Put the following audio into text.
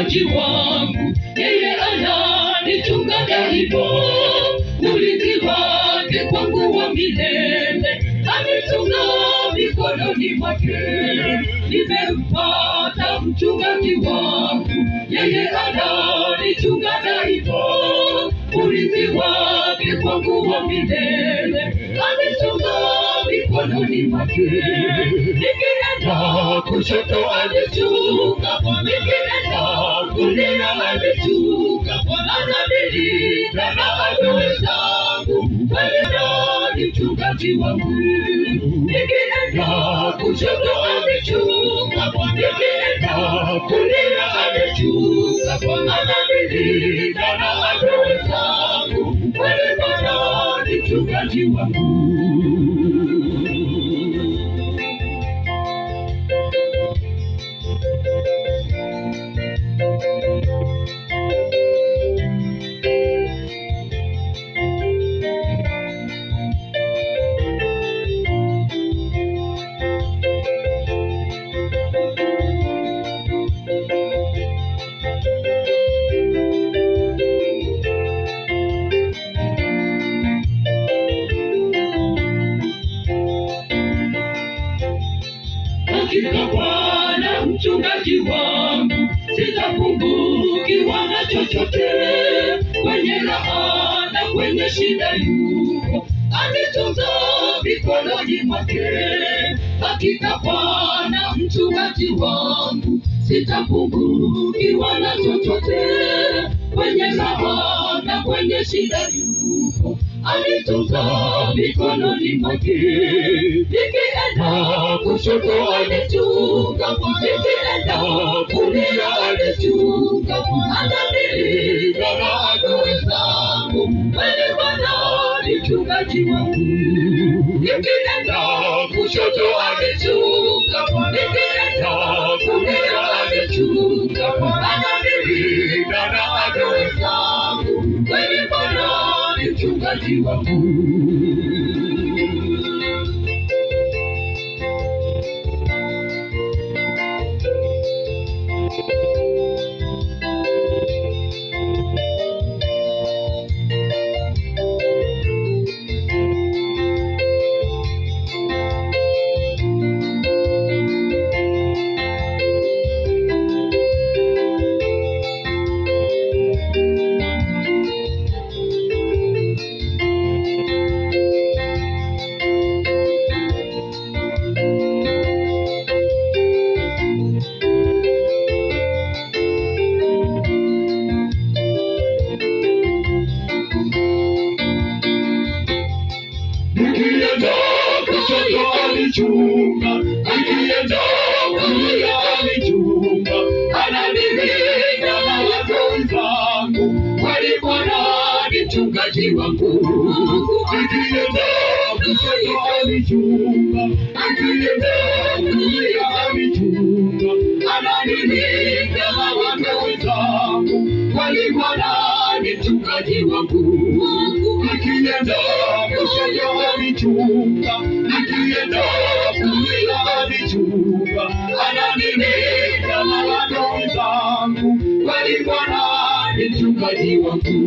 mchungaji wangu, yeye ananichunga daima. Ulinzi wake kwangu wa milele, anichunga mikononi mwake. Nimempata mchungaji wangu, yeye ananichunga daima. Ulinzi wake kwangu wa milele, anichunga mikononi mwake. Nikienda kushoto anichunga, nikienda kulia anichunga, ananilinda na adui zangu. Wewe ni mchungaji wangu. Nikienda kushoto anichunga, nikienda kulia anichunga, ananilinda na adui zangu. Wewe ni mchungaji wangu. Hakika Bwana mchungaji wangu, sitapungukiwa na chochote. Kwenye raha na kwenye shida yuko, anitunza mikononi mwake. Hakika Bwana mchungaji wangu, sitapungukiwa na chochote. Kwenye raha na kwenye shida yuko, anitunza mikononi mwake. Nikienda kushoto anichunga, nikienda kulia anichunga, ananilinda na adui zangu. Wewe Bwana ni mchungaji wangu. Nikienda kushoto anichunga, nikienda kulia anichunga, ananilinda na adui zangu. Wewe Bwana ni mchungaji wangu. Nikienda kushoto anichunga, nikienda kulia anichunga, ananilinda na adui zangu. Kweli Bwana ni mchungaji wangu. Nikienda kushoto anichunga, nikienda kulia anichunga, ananilinda na adui zangu. Kweli Bwana ni mchungaji wangu. Nikienda kushoto anichunga, nikienda kulia anichunga, ananilinda na adui zangu. Kweli Bwana ni mchungaji wangu.